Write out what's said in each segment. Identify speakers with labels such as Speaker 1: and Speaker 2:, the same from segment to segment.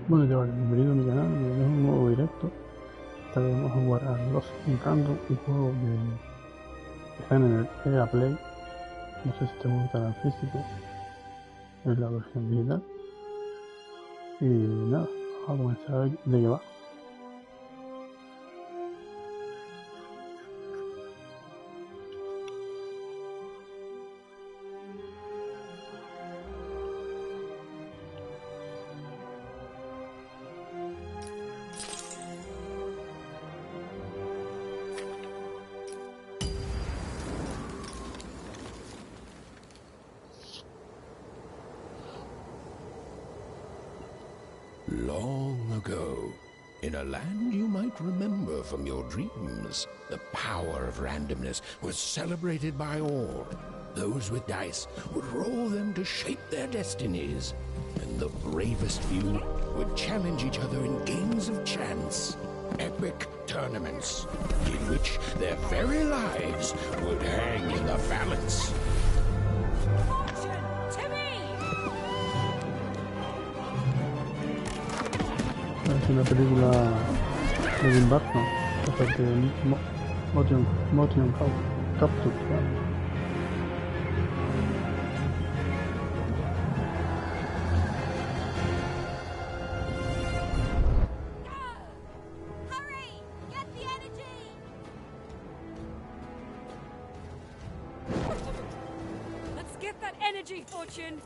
Speaker 1: Bueno, chavales, bienvenido a mi canal, bienvenido a un nuevo directo. Esta vez vamos a jugar a Lost in Random, un juego que está en el EA Play. No sé si te gusta el físico, es la versión digital. Y nada, vamos a comenzar a ver de qué va.
Speaker 2: Long ago, in a land you might remember from your dreams, the power of randomness was celebrated by all. Those with dice would roll them to shape their destinies, and the bravest few would challenge each other in games of chance, epic tournaments, in which their very lives would hang in the balance.
Speaker 1: Es una película de Tim Burton, o sea que motion capture, ¿no?
Speaker 3: Get that energy, Fortune!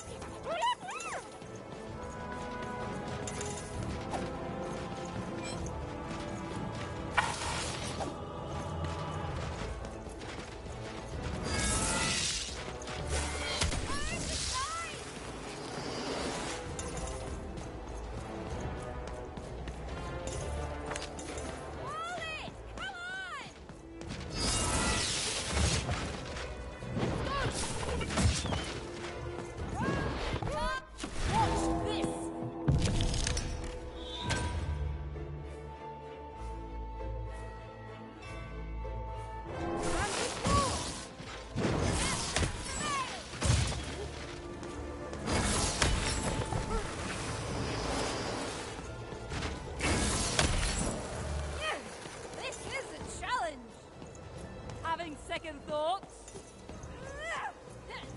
Speaker 3: Second thoughts?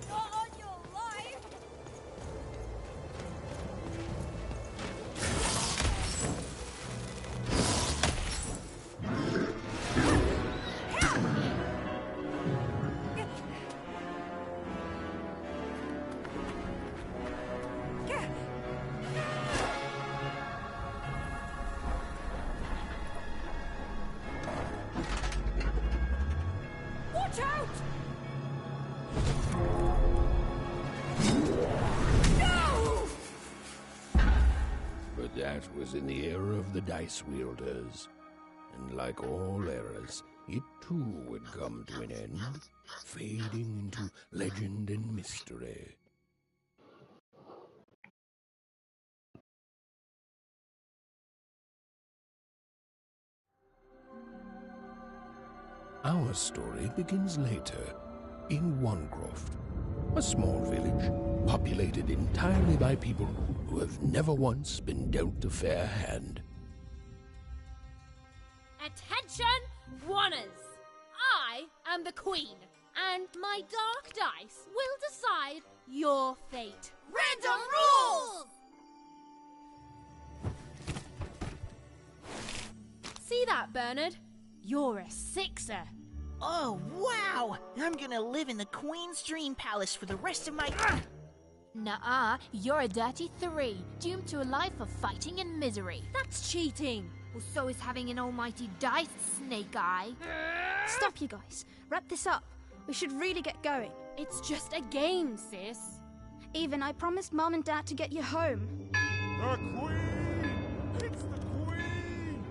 Speaker 3: Not on your life! Watch out! No!
Speaker 2: But that was in the era of the dice wielders. And like all eras, it too would come to an end, fading into legend and mystery. Our story begins later, in Wangroft, a small village populated entirely by people who have never once been dealt a fair hand.
Speaker 4: Attention, Wanners! I am the Queen, and my dark dice will decide your fate.
Speaker 3: Random rules!
Speaker 4: See that, Bernard? You're a sixer.
Speaker 5: Oh, wow! I'm gonna live in the Queen's Dream Palace for the rest of my...
Speaker 6: Nuh-uh, you're a dirty 3, doomed to a life of fighting and misery.
Speaker 4: That's cheating.
Speaker 6: Well, so is having an almighty dice, Snake Eye.
Speaker 7: Stop, you guys. Wrap this up. We should really get going.
Speaker 4: It's just a game, sis.
Speaker 7: Even I promised Mom and Dad to get you home.
Speaker 8: The Queen! It's the Queen!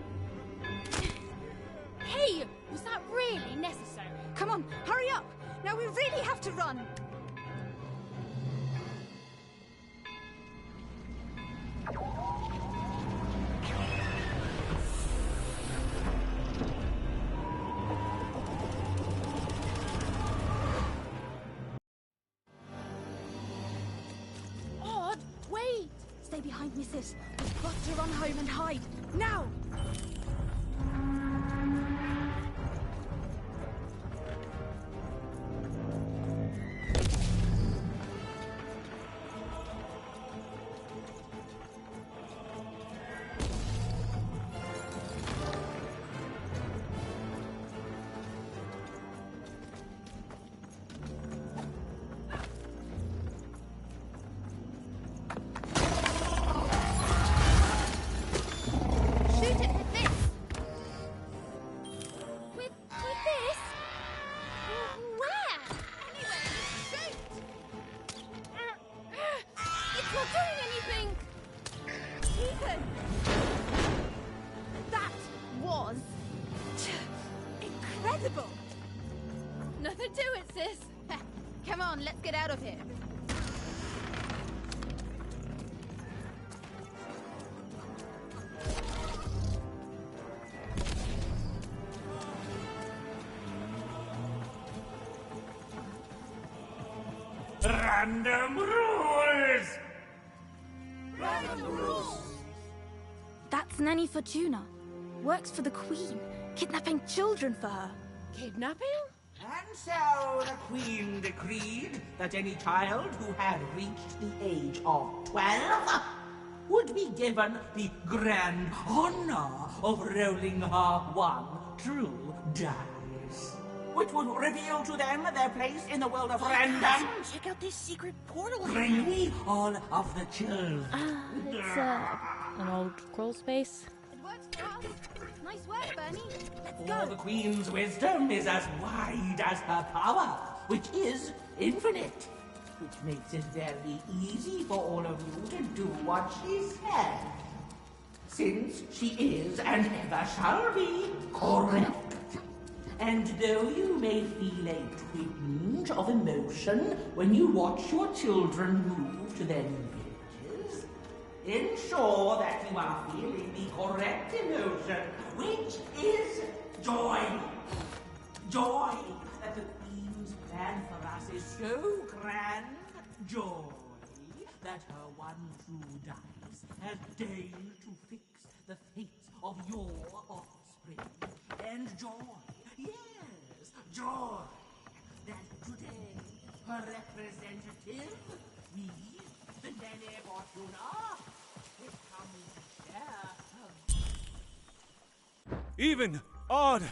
Speaker 4: Hey, was that really necessary?
Speaker 7: Come on, hurry up! Now we really have to run! Stay behind me, sis. We've got to run home and hide. Now!
Speaker 4: Shoot it with this! With this? Where? Anyway, shoot! It's not doing anything!
Speaker 7: Ethan! That was incredible!
Speaker 4: Nothing to it, sis.
Speaker 6: Come on, let's get out of here.
Speaker 8: Random rules!
Speaker 7: That's Nanny Fortuna. Works for the Queen, kidnapping children for her.
Speaker 4: Kidnapping?
Speaker 9: And so the Queen decreed that any child who had reached the age of 12 would be given the grand honor of rolling her one true dice, which would reveal to them their place in the world of random.
Speaker 5: Check out this secret portal.
Speaker 9: Bring me all of the children.
Speaker 4: It's an old crawl space.
Speaker 7: It works for us. Nice work, Bernie. Let's
Speaker 9: For
Speaker 7: go.
Speaker 9: the Queen's wisdom is as wide as her power, which is infinite, which makes it very easy for all of you to do what she said, since she is and ever shall be correct. And though you may feel a twinge of emotion when you watch your children move to their new villages, ensure that you are feeling the correct emotion, which is joy. Joy that the Queen's plan for us is so grand. Joy that her one true dice has deigned to fix the fates of your offspring. And joy, yes, joy that today her representative, me, the Nanny Fortuna, is coming to share her.
Speaker 8: Even! Odd!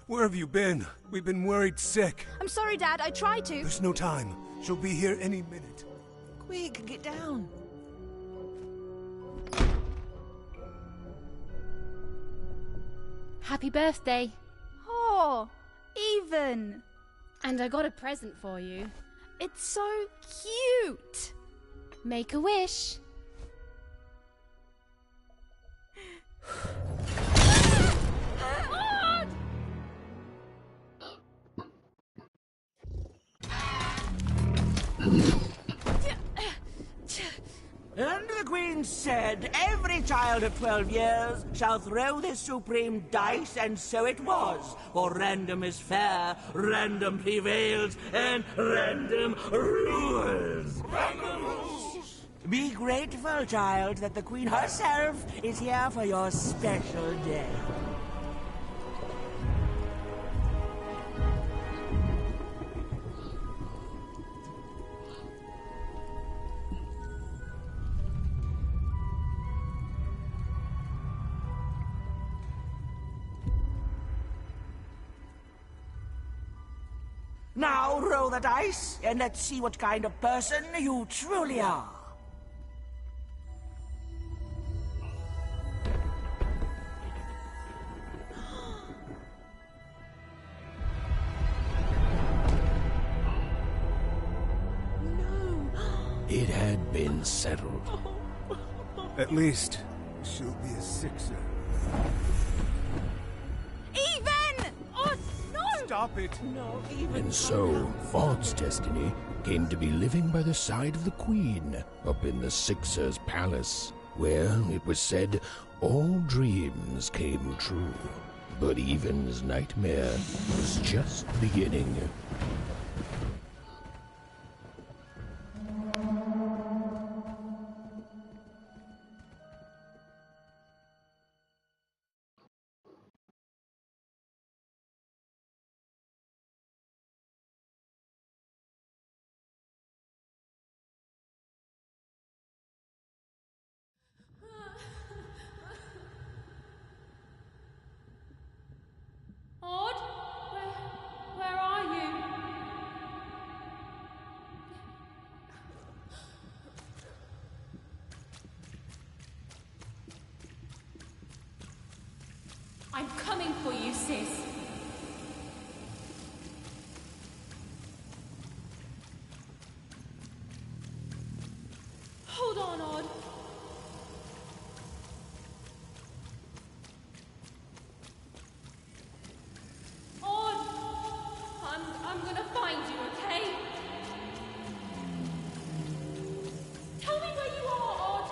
Speaker 8: Where have you been? We've been worried sick.
Speaker 7: I'm sorry, Dad. I tried to.
Speaker 8: There's no time. She'll be here any minute.
Speaker 5: Quick, get down.
Speaker 4: Happy birthday.
Speaker 7: Oh, Even.
Speaker 4: And I got a present for you.
Speaker 7: It's so cute.
Speaker 4: Make a wish.
Speaker 9: And the Queen said, every child of 12 years shall throw this supreme dice, and so it was. For random is fair, random prevails, and random rules. Random rules! Be grateful, child, that the Queen herself is here for your special day. Now roll the dice, and let's see what kind of person you truly are.
Speaker 2: It had been settled.
Speaker 8: At least, she'll be a sixer.
Speaker 7: Even! Oh, no!
Speaker 8: Stop it!
Speaker 2: And so, Odd's destiny came to be living by the side of the Queen up in the Sixer's palace, where, it was said, all dreams came true. But Even's nightmare was just beginning.
Speaker 4: I'm coming for you, sis. Hold on, Odd. Odd! I'm gonna find you, okay? Tell me where you are, Odd!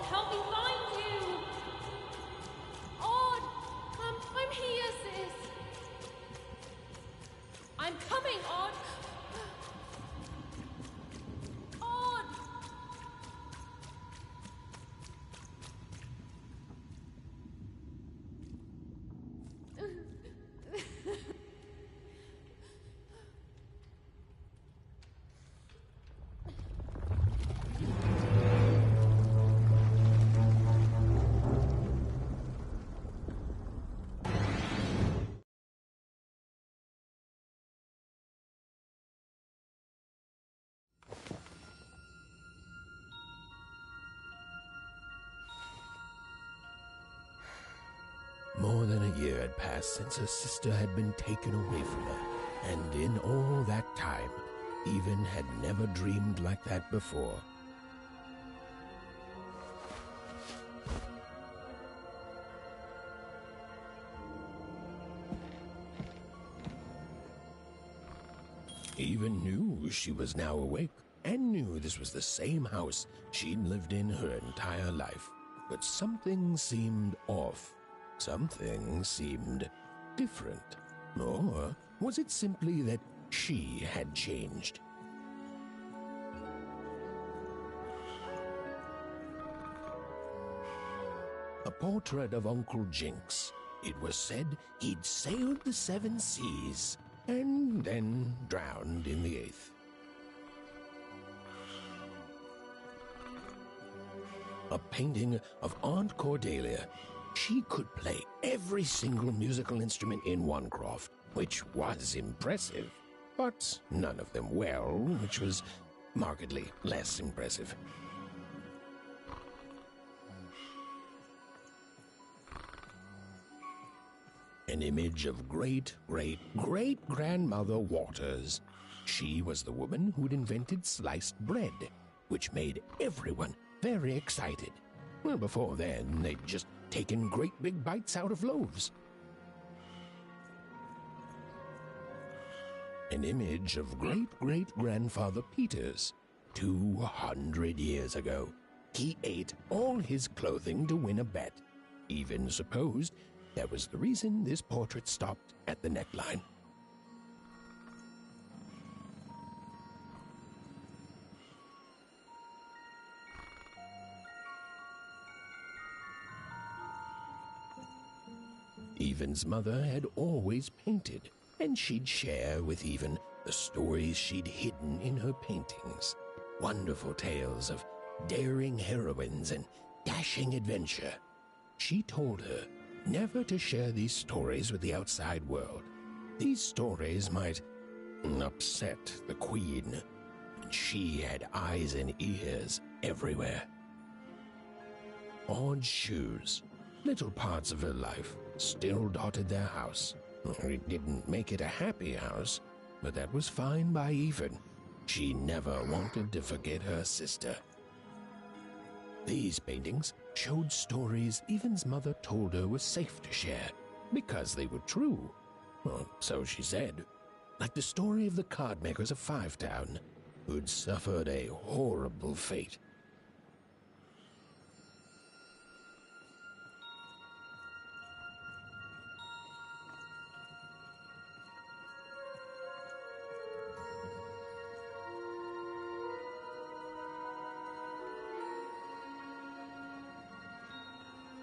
Speaker 4: Help me find you! Odd! I'm here, sis! I'm coming, Odd! Odd!
Speaker 2: More than a year had passed since her sister had been taken away from her, and in all that time, Even had never dreamed like that before. Even knew she was now awake, and knew this was the same house she'd lived in her entire life. But something seemed off. Something seemed different. Or was it simply that she had changed? A portrait of Uncle Jinx. It was said he'd sailed the 7 seas and then drowned in the 8th. A painting of Aunt Cordelia. She could play every single musical instrument in Onecroft, which was impressive, but none of them well, which was markedly less impressive. An image of great-great-great-grandmother Waters. She was the woman who'd invented sliced bread, which made everyone very excited. Well, before then, they'd just taken great big bites out of loaves. An image of great-great-grandfather Peters. 200 years ago, he ate all his clothing to win a bet. Even supposed that was the reason this portrait stopped at the neckline. Even's mother had always painted, and she'd share with Even the stories she'd hidden in her paintings. Wonderful tales of daring heroines and dashing adventure. She told her never to share these stories with the outside world. These stories might upset the Queen, and she had eyes and ears everywhere. Odd shoes, little parts of her life, still dotted their house. It didn't make it a happy house, but that was fine by Even. She never wanted to forget her sister. These paintings showed stories Even's mother told her were safe to share, because they were true. Or so she said. Like the story of the card makers of Five Town, who'd suffered a horrible fate.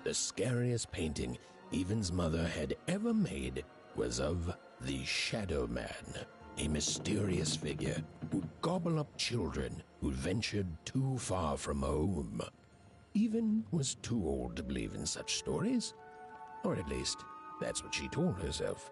Speaker 2: The scariest painting Even's mother had ever made was of the Shadow Man, a mysterious figure who'd gobble up children who'd ventured too far from home. Even was too old to believe in such stories, or at least that's what she told herself.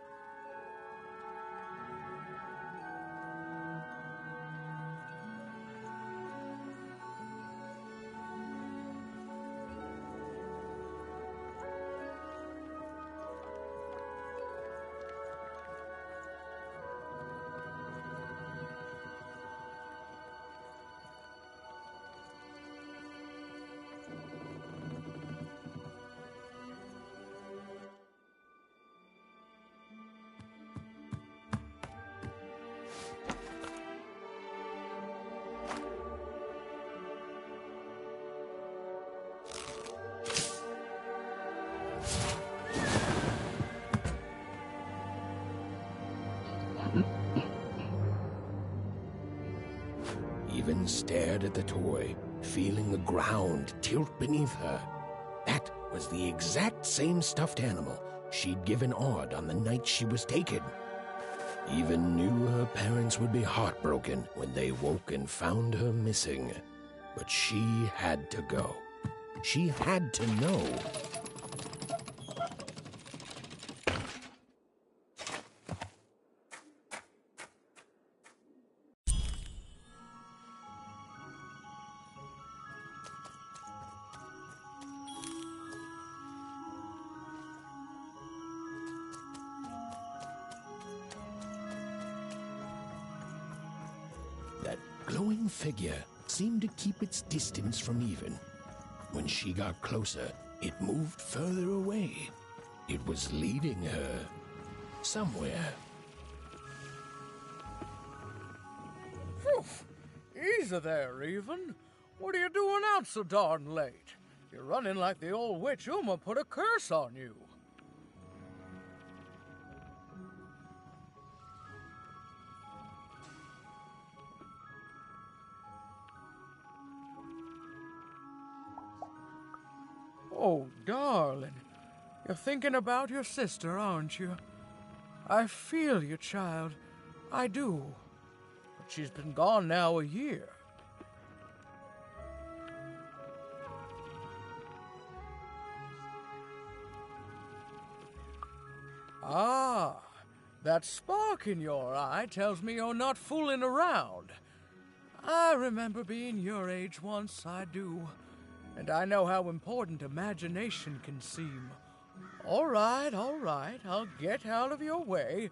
Speaker 2: stared at the toy, feeling the ground tilt beneath her. That was the exact same stuffed animal she'd given Odd on the night she was taken. Even knew her parents would be heartbroken when they woke and found her missing. But she had to go. She had to know. That glowing figure seemed to keep its distance from Even. When she got closer, it moved further away. It was leading her somewhere.
Speaker 10: Phew! Easy there, Even. What are you doing out so darn late? You're running like the old witch Uma put a curse on you. Oh, darling. You're thinking about your sister, aren't you? I feel you, child. I do. But she's been gone now a year. Ah, that spark in your eye tells me you're not fooling around. I remember being your age once, I do. And I know how important imagination can seem. All right, I'll get out of your way.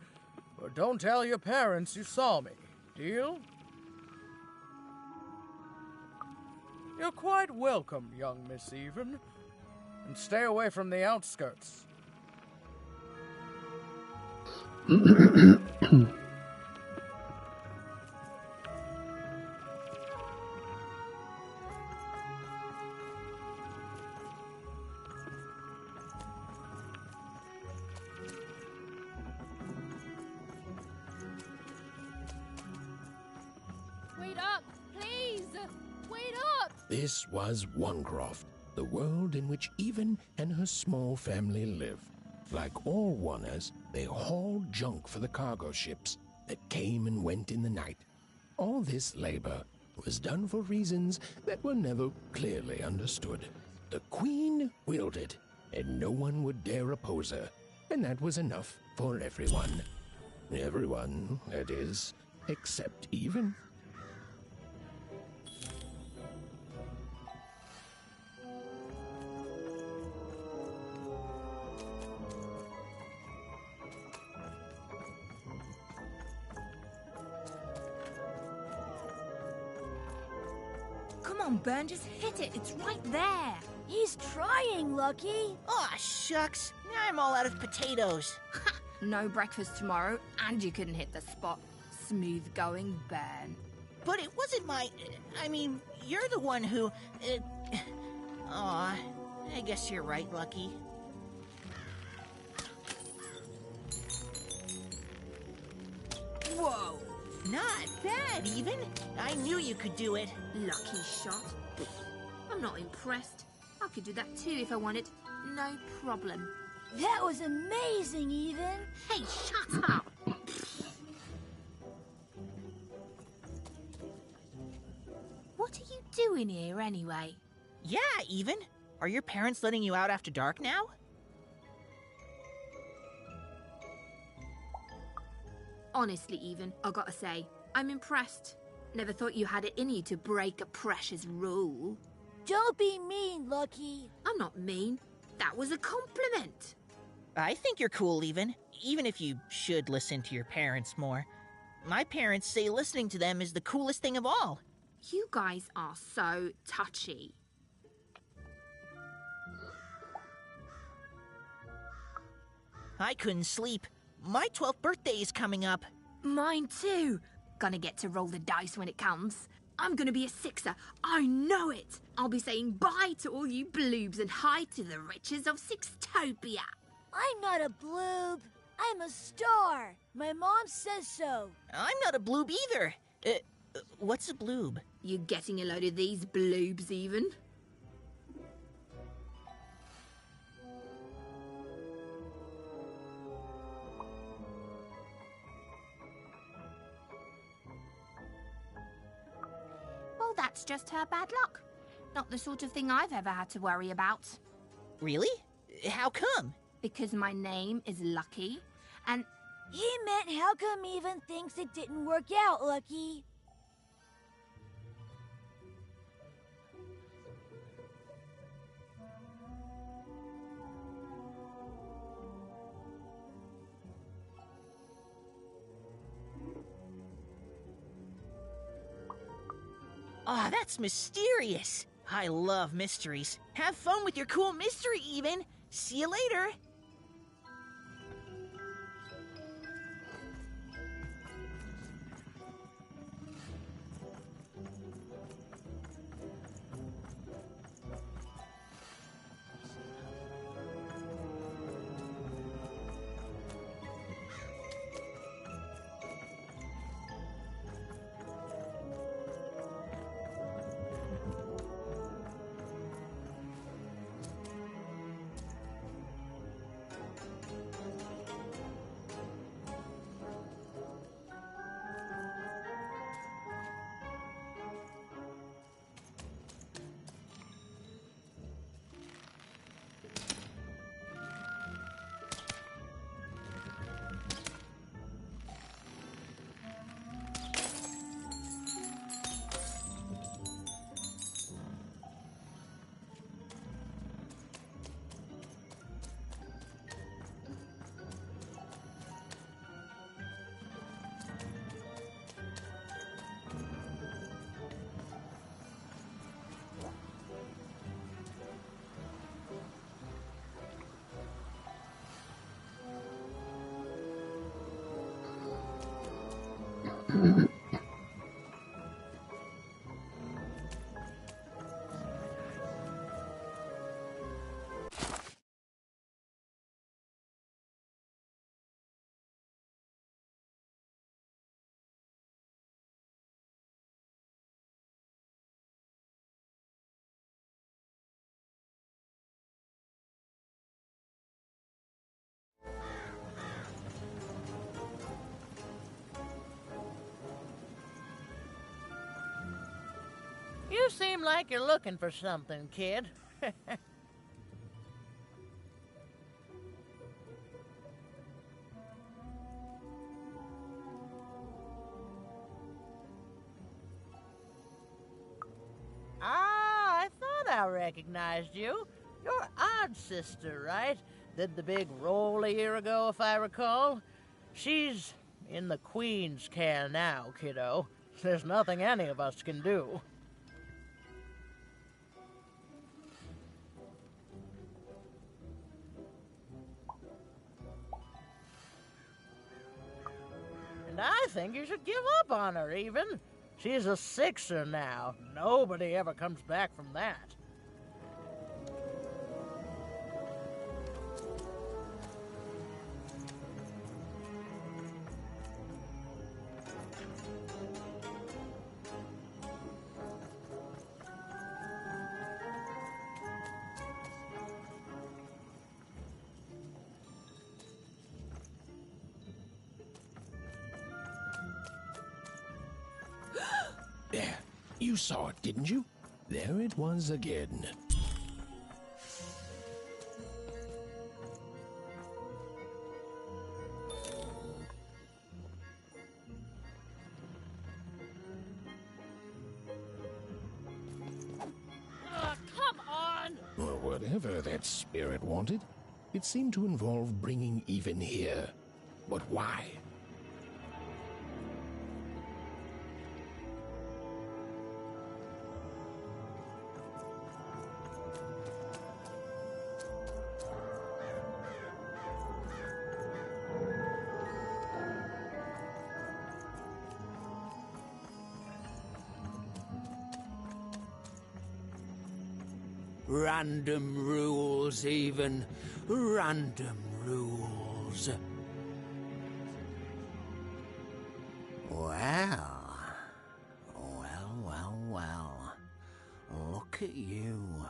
Speaker 10: But don't tell your parents you saw me. Deal? You're quite welcome, young Miss Even. And stay away from the outskirts.
Speaker 4: Wait up! Please! Wait up!
Speaker 2: This was Onecroft, the world in which Even and her small family lived. Like all Oners, they hauled junk for the cargo ships that came and went in the night. All this labor was done for reasons that were never clearly understood. The Queen willed it, and no one would dare oppose her, and that was enough for everyone. Everyone, that is, except Even.
Speaker 7: Come on, Ben, just hit it. It's right there.
Speaker 3: He's trying, Lucky.
Speaker 5: Aw, shucks. Now I'm all out of potatoes.
Speaker 6: No breakfast tomorrow, and you couldn't hit the spot. Smooth going, Ben.
Speaker 5: But it wasn't my... I mean, you're the one who... Aw, I guess you're right, Lucky.
Speaker 6: Whoa!
Speaker 5: Not bad, Even. I knew you could do it.
Speaker 6: Lucky shot. I'm not impressed. I could do that too if I wanted. No problem.
Speaker 3: That was amazing, Even.
Speaker 6: Hey, shut up! What are you doing here anyway?
Speaker 5: Yeah, Even. Are your parents letting you out after dark now?
Speaker 6: Honestly, Even, I gotta say, I'm impressed. Never thought you had it in you to break a precious rule.
Speaker 3: Don't be mean, Lucky.
Speaker 6: I'm not mean. That was a compliment.
Speaker 5: I think you're cool, Even if you should listen to your parents more. My parents say listening to them is the coolest thing of all.
Speaker 6: You guys are so touchy.
Speaker 5: I couldn't sleep. My 12th birthday is coming up.
Speaker 6: Mine too. Gonna get to roll the dice when it comes. I'm gonna be a sixer. I know it. I'll be saying bye to all you bloobs and hi to the riches of Sixtopia.
Speaker 3: I'm not a bloob. I'm a star. My mom says so.
Speaker 5: I'm not a bloob either. What's a bloob?
Speaker 6: You getting a load of these bloobs, even?
Speaker 7: Well, that's just her bad luck. Not the sort of thing I've ever had to worry about.
Speaker 5: Really? How come?
Speaker 7: Because my name is Lucky, and
Speaker 3: He meant how come even thinks it didn't work out, Lucky?
Speaker 5: Ah, that's mysterious. I love mysteries. Have fun with your cool mystery, Even. See you later.
Speaker 11: You seem like you're looking for something, kid. I thought I recognized you. You're Odd Sister, right? Did the big roll a year ago, if I recall. She's in the Queen's care now, kiddo. There's nothing any of us can do. And I think you should give up on her, even. She's a sixer now. Nobody ever comes back from that.
Speaker 2: There, you saw it, didn't you? There it was again.
Speaker 4: Come on!
Speaker 2: Well, whatever that spirit wanted, it seemed to involve bringing Even here. But why?
Speaker 9: Random rules, even. Random rules. Well,
Speaker 2: Look at you.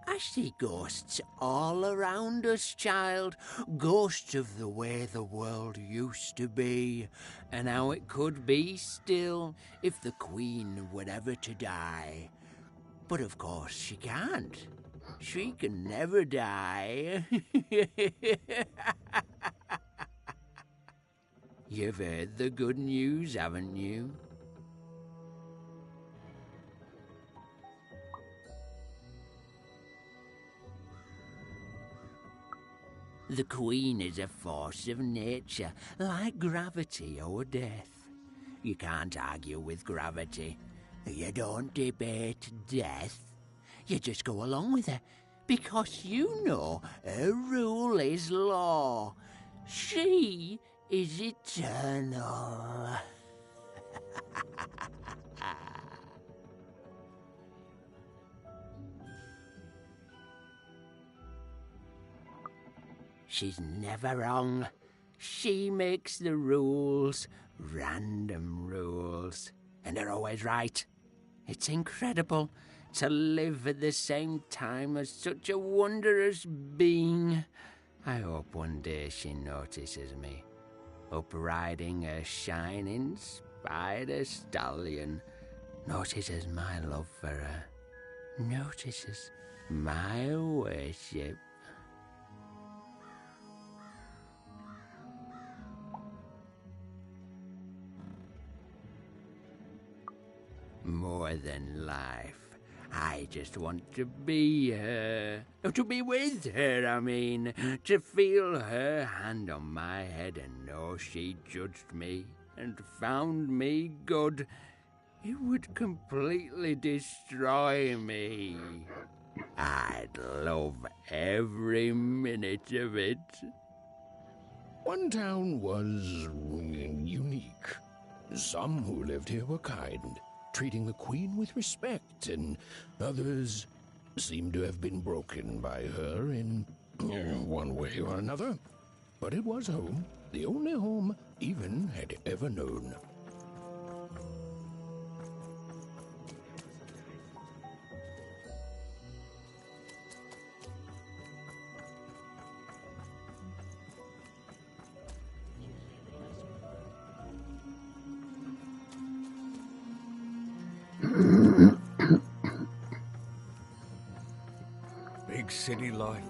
Speaker 2: I see ghosts all around us, child. Ghosts of the way the world used to be, and how it could be still if the Queen were ever to die. But of course she can't. She can never die. You've heard the good news, haven't you? The Queen is a force of nature, like gravity or death. You can't argue with gravity. You don't debate death. You just go along with her, because you know her rule is law. She is eternal. She's never wrong. She makes the rules, random rules, and they're always right. It's incredible to live at the same time as such a wondrous being. I hope one day she notices me, up riding a shining spider stallion, notices my love for her, notices my worship. More than life. I just want to be her. To be with her, I mean. To feel her hand on my head and know she judged me and found me good. It would completely destroy me. I'd love every minute of it. One town was unique. Some who lived here were kind, treating the Queen with respect, and others seemed to have been broken by her in one way or another. But it was home, the only home Even had ever known.
Speaker 8: Big city life.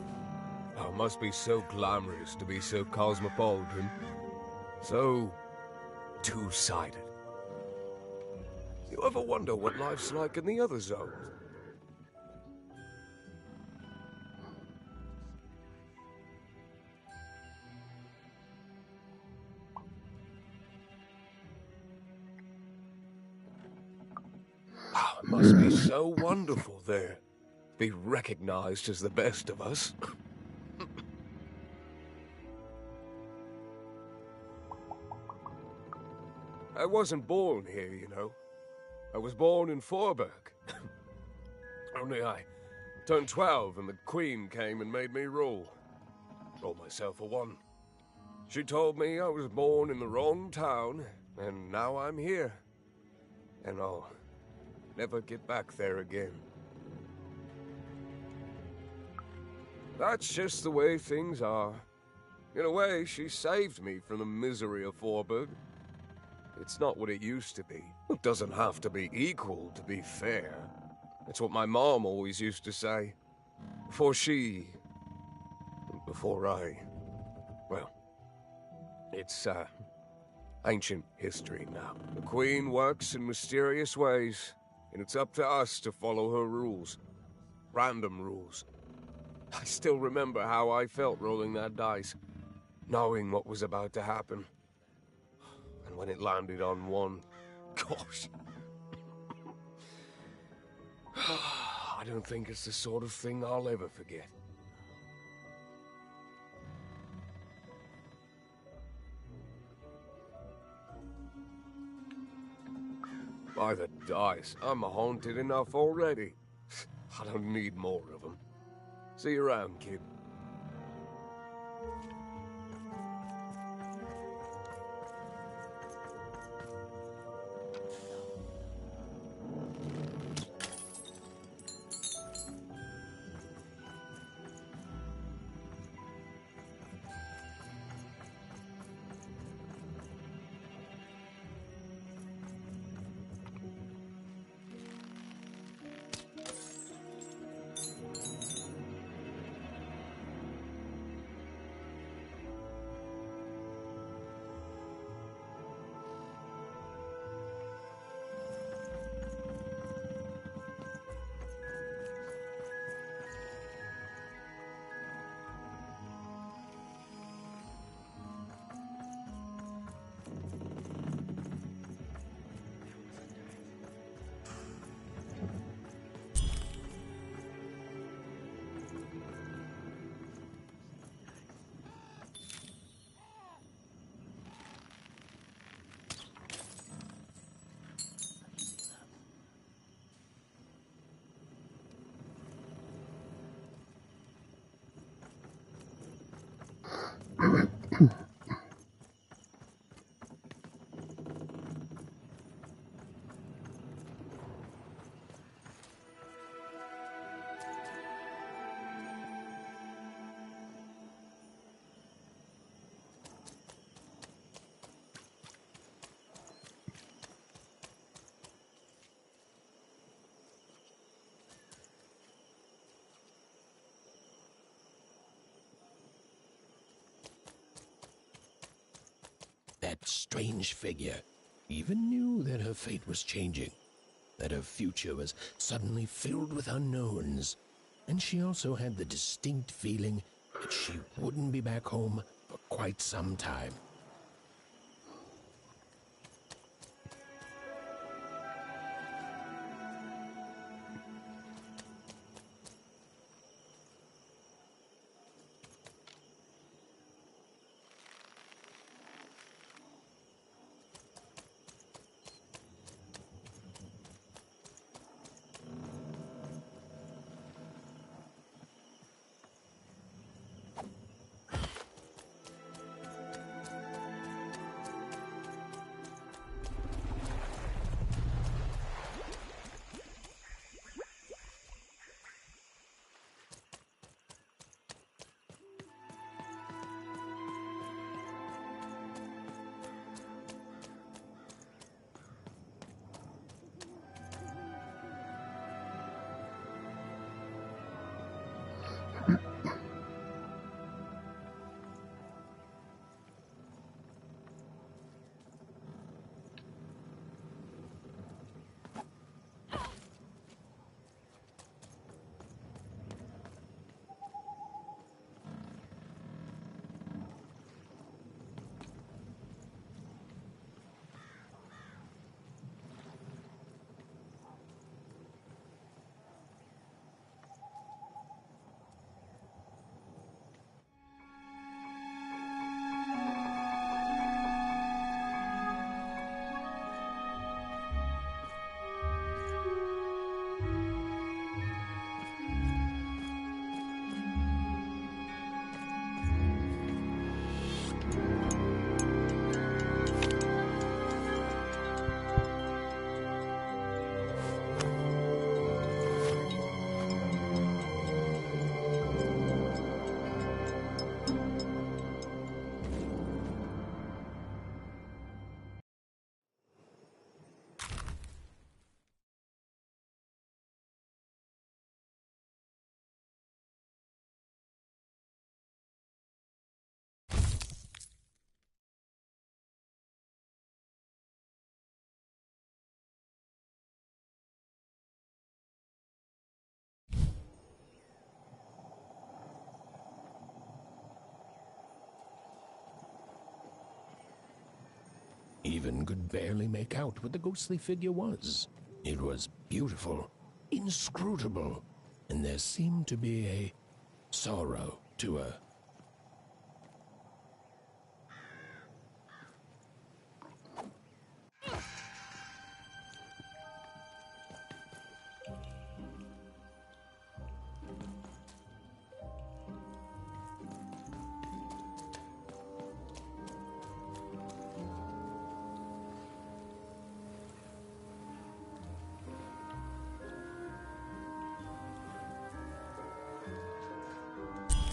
Speaker 8: Oh, it must be so glamorous to be so cosmopolitan. So two-sided. You ever wonder what life's like in the other zones? Oh, it must be so wonderful there. Be recognized as the best of us. I wasn't born here, you know. I was born in Forberg. Only I turned 12 and the Queen came and made me rule. Roll myself a one. She told me I was born in the wrong town, and now I'm here. And I'll never get back there again. That's just the way things are. In a way, she saved me from the misery of Forberg. It's not what it used to be. It doesn't have to be equal to be fair. That's what my mom always used to say. Before I... Well, it's, ancient history now. The Queen works in mysterious ways, and it's up to us to follow her rules. Random rules. I still remember how I felt rolling that dice, knowing what was about to happen. And when it landed on one, gosh. I don't think it's the sort of thing I'll ever forget. By the dice, I'm haunted enough already. I don't need more of them. See you around, kid.
Speaker 2: strange figure, even knew that her fate was changing, that her future was suddenly filled with unknowns, and she also had the distinct feeling that she wouldn't be back home for quite some time. Even could barely make out what the ghostly figure was. It was beautiful, inscrutable, and there seemed to be a sorrow to her.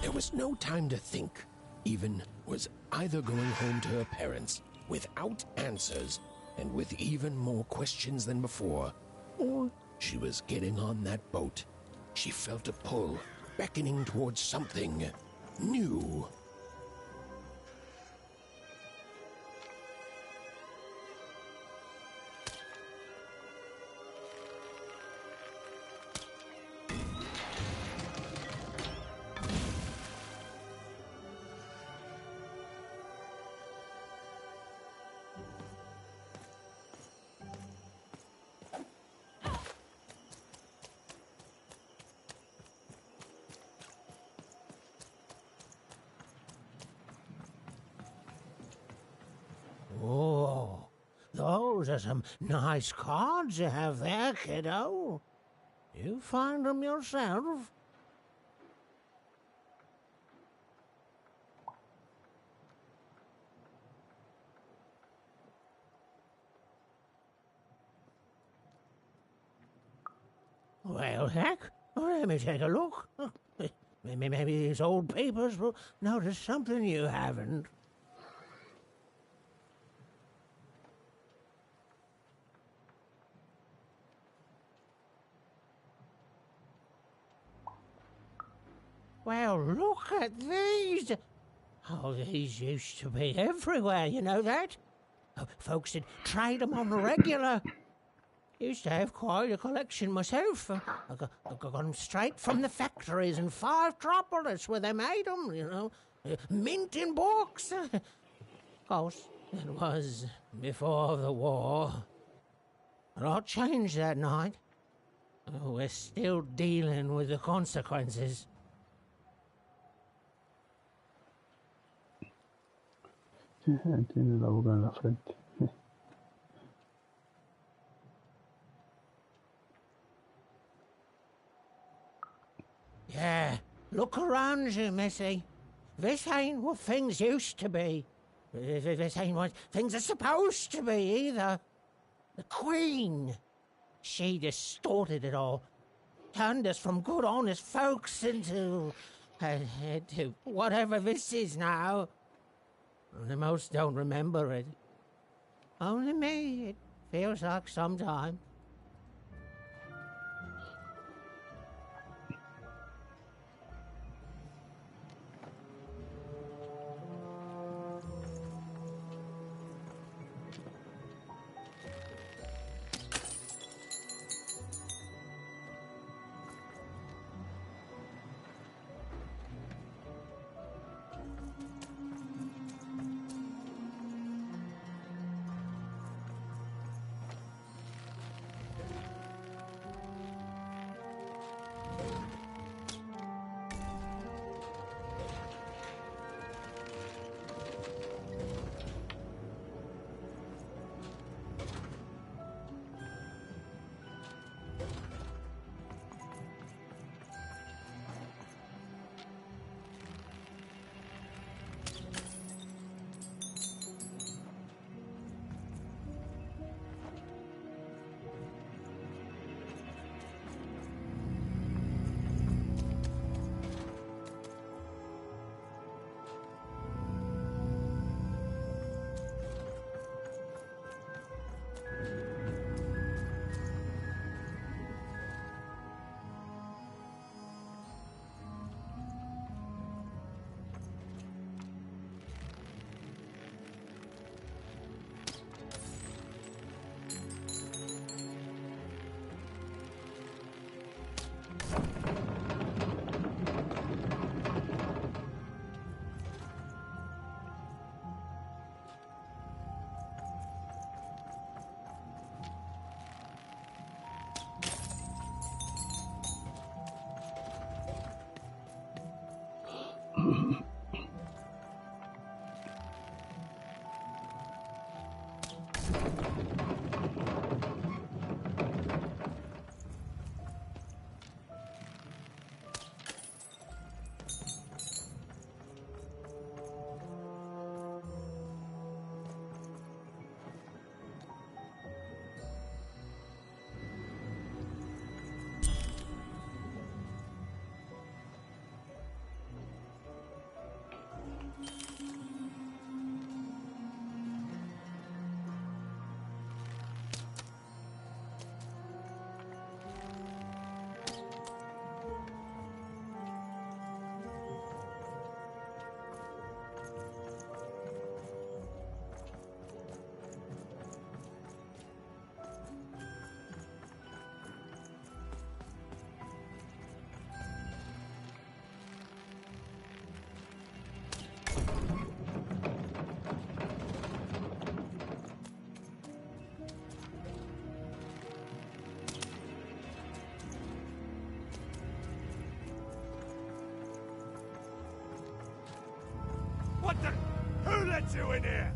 Speaker 2: There was no time to think. Even was either going home to her parents without answers and with even more questions than before, or she was getting on that boat. She felt a pull, beckoning towards something new.
Speaker 9: Oh, those are some nice cards you have there, kiddo. You find them yourself? Well, heck, let me take a look. Maybe these old papers will notice something you haven't. Well, look at these. Oh, these used to be everywhere, you know that? Folks would trade them on the regular. Used to have quite a collection myself. I got them straight from the factories in 5 Tropolis where they made them, you know. Mint in books. Of course, it was before the war. A lot changed that night. We're still dealing with the consequences.
Speaker 1: Tiene la boca en la frente.
Speaker 9: Yeah, look around you, Missy. This ain't what things used to be. This ain't what things are supposed to be, either. The Queen, she distorted it all. Turned us from good, honest folks into whatever this is now. The most don't remember it. Only me, it feels like sometime.
Speaker 12: What the? Who let you in here?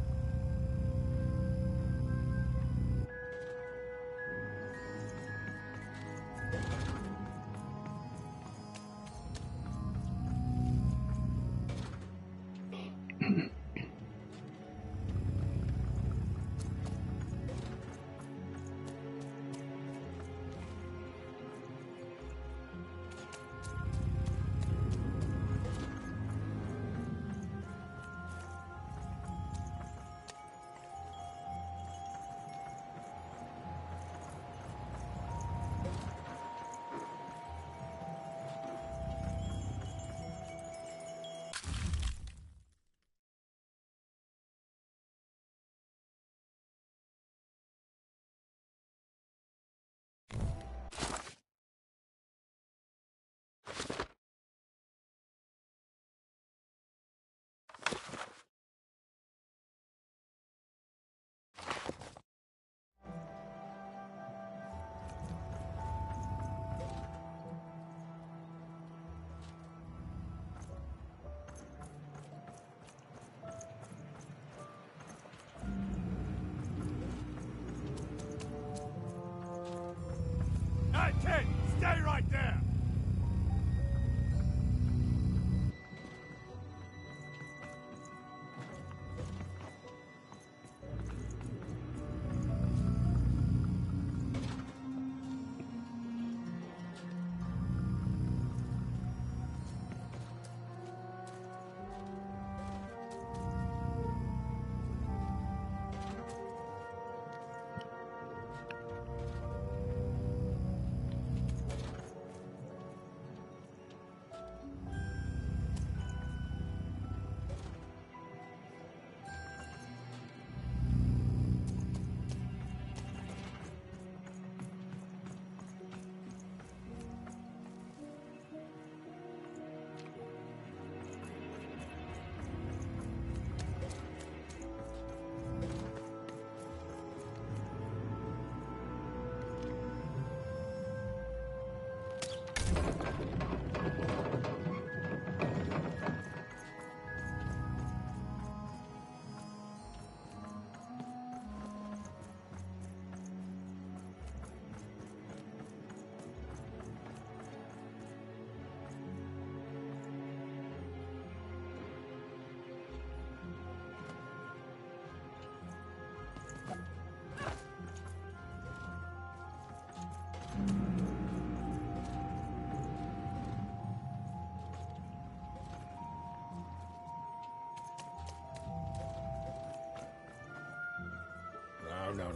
Speaker 2: no.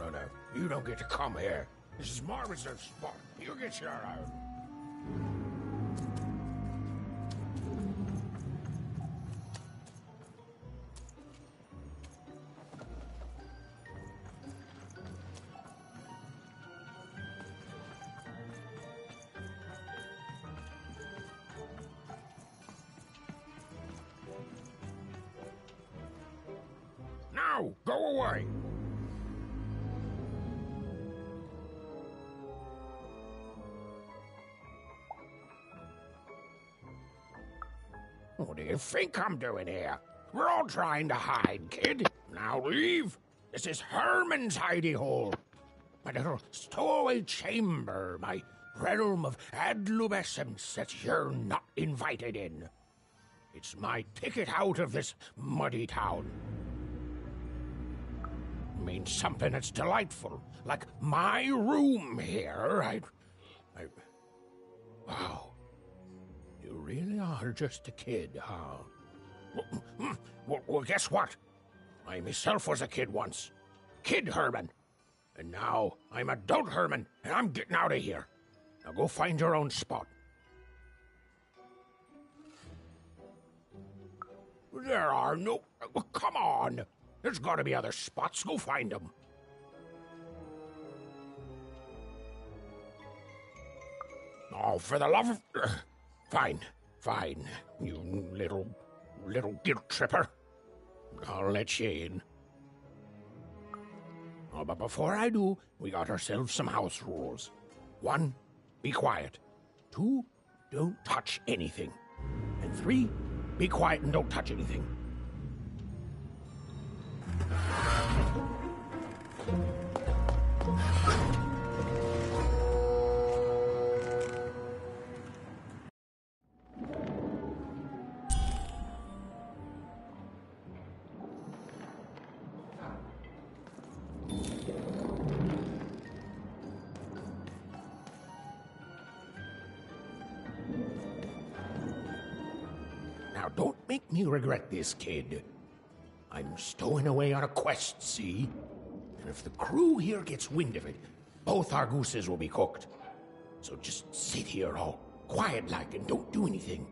Speaker 2: You don't get to come here. This is my reserved spot. You get your own. Now, go away. What do you think I'm doing here? We're all trying to hide, kid. Now leave. This is Herman's hidey hole. My little stowaway chamber, my realm of adlubescence that you're not invited in. It's my ticket out of this muddy town. Means something that's delightful, like my room here. Wow. You really are just a kid, huh? Well, guess what? I myself was a kid once. Kid Herman. And now I'm adult Herman, and I'm getting out of here. Now go find your own spot. There are no... Come on! There's gotta be other spots. Go find them. Oh, for the love of... Fine. You little guilt tripper. I'll let you in. Oh, but before I do, we got ourselves some house rules. 1, be quiet. 2, don't touch anything. And 3, be quiet and don't touch anything. Now, don't make me regret this, kid. I'm stowing away on a quest, see? And if the crew here gets wind of it, both our gooses will be cooked. So just sit here all quiet-like and don't do anything.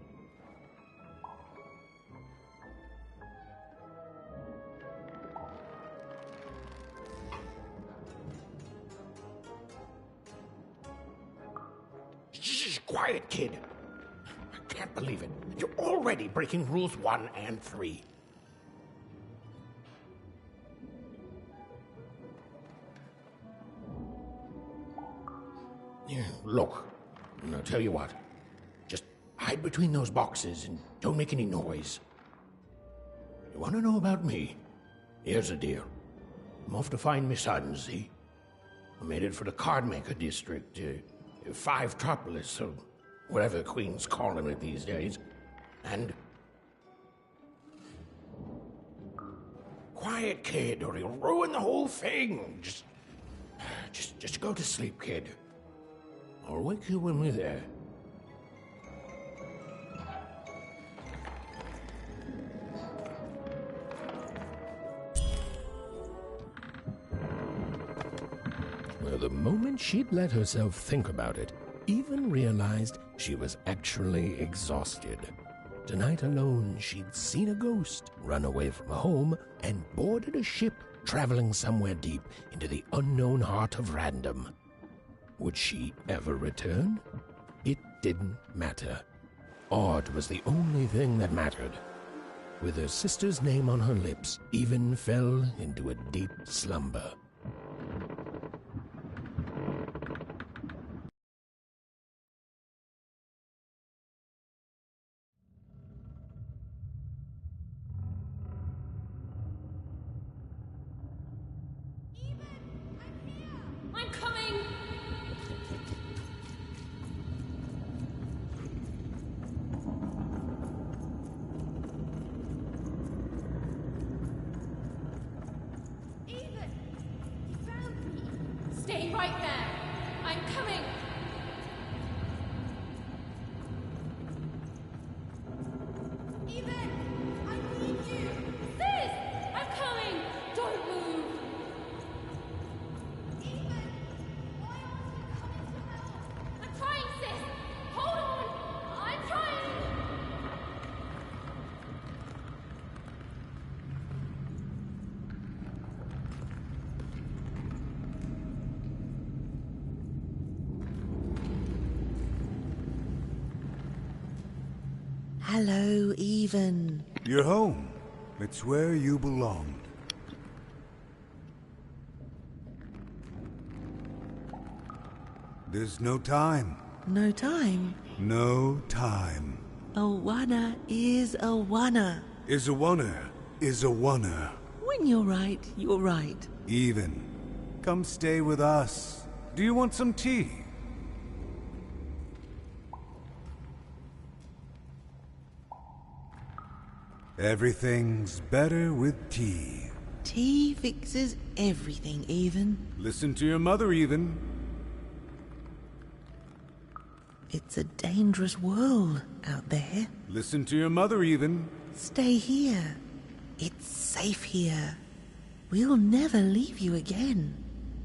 Speaker 2: Shh, quiet, kid. I can't believe it. You're already breaking rules 1 and 3. Yeah, look, I'll tell you what. Just hide between those boxes and don't make any noise. You want to know about me? Here's the deal. I'm off to find my son, see? I'm headed for the Cardmaker district, 5-tropolis, or whatever the Queen's calling it these days. And... Quiet, kid, or you'll ruin the whole thing. Just go to sleep, kid. I'll wake you when we're there. Well, the moment she'd let herself think about it, even realized she was actually exhausted. Tonight alone, she'd seen a ghost, run away from home, and boarded a ship traveling somewhere deep into the unknown heart of random. Would she ever return? It didn't matter. Odd was the only thing that mattered. With her sister's name on her lips, Even fell into a deep slumber.
Speaker 4: I'm coming!
Speaker 3: Even! You found me!
Speaker 4: Stay right there! I'm coming!
Speaker 3: Even! I need you!
Speaker 4: Sis! I'm coming! Don't move!
Speaker 13: Hello, Even.
Speaker 14: You're home. It's where you belonged. There's no time.
Speaker 13: No time?
Speaker 14: No time.
Speaker 13: A wanna is a wanna.
Speaker 14: Is a wanna. Is a wanna.
Speaker 13: When you're right, you're right.
Speaker 14: Even. Come stay with us. Do you want some tea? Everything's better with tea.
Speaker 13: Tea fixes everything, Even.
Speaker 14: Listen to your mother, Even.
Speaker 13: It's a dangerous world out there.
Speaker 14: Listen to your mother, Even.
Speaker 13: Stay here. It's safe here. We'll never leave you again.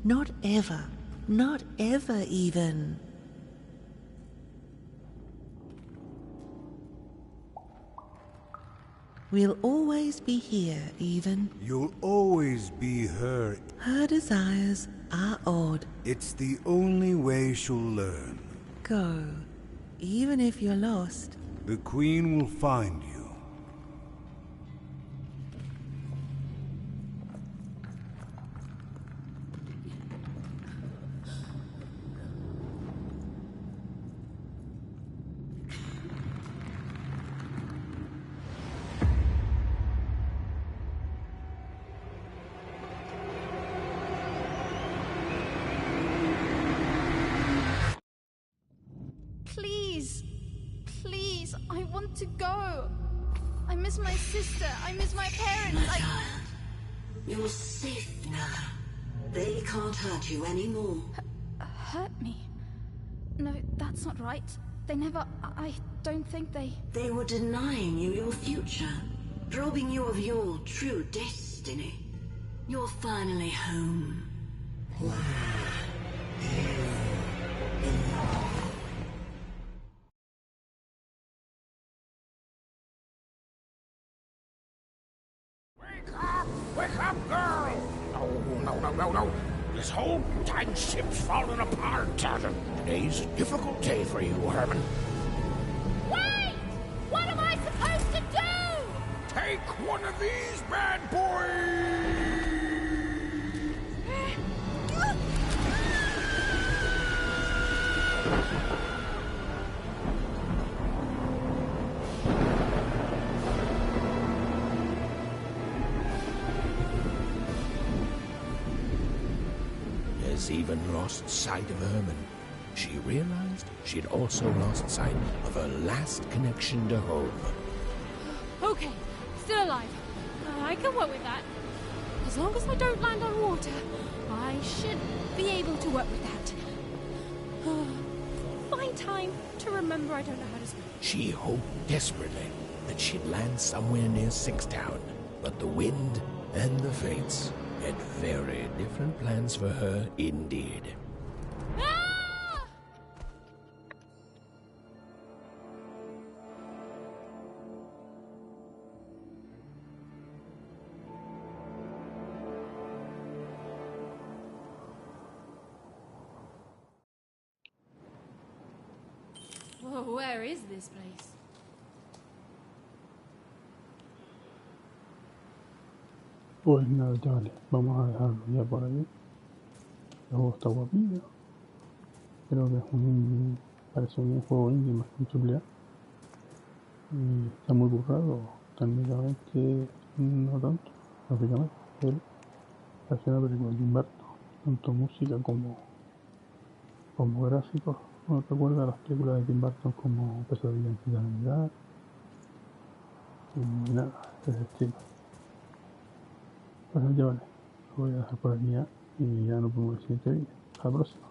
Speaker 13: Not ever. Not ever, Even. We'll always be here, Even.
Speaker 14: You'll always be her.
Speaker 13: Her desires are odd.
Speaker 14: It's the only way she'll learn.
Speaker 13: Go. Even if you're lost.
Speaker 14: The Queen will find you.
Speaker 15: Please, I want to go. I miss my sister. I miss my parents.
Speaker 16: You're safe now. They can't hurt you anymore.
Speaker 15: Hurt me? No, that's not right. They never... I don't think they...
Speaker 16: They were denying you your future, robbing you of your true destiny. You're finally home.
Speaker 2: Wake up, girl! No. This whole time ship's falling apart. Today's a difficult day for you, Herman.
Speaker 4: Wait! What am I supposed to do?
Speaker 2: Take one of these bad boys! Has even lost sight of Herman. She realized she'd also lost sight of her last connection to home.
Speaker 4: Okay, still alive. I can work with that. As long as I don't land on water, I should be able to work with that. Find time to remember I don't know how to swim.
Speaker 2: She hoped desperately that she'd land somewhere near Sixtown, but the wind and the fates had very different plans for her indeed.
Speaker 4: Ah! Whoa, where is this place?
Speaker 1: Pues nada, chavales, vamos a dejarlo ya por aquí. El juego está guapillo. Creo que es parece un juego indie más que un AAA. Y está muy currado, técnicamente no tanto, lógicamente, pero parece una película de Tim Burton, tanto música como gráficos. No recuerda a las películas de Tim Burton como Pesadilla en Navidad y nada, de ese estilo. Bueno, chavales, lo voy a dejar por aquí ya y ya nos vemos en el siguiente vídeo. Hasta la próxima.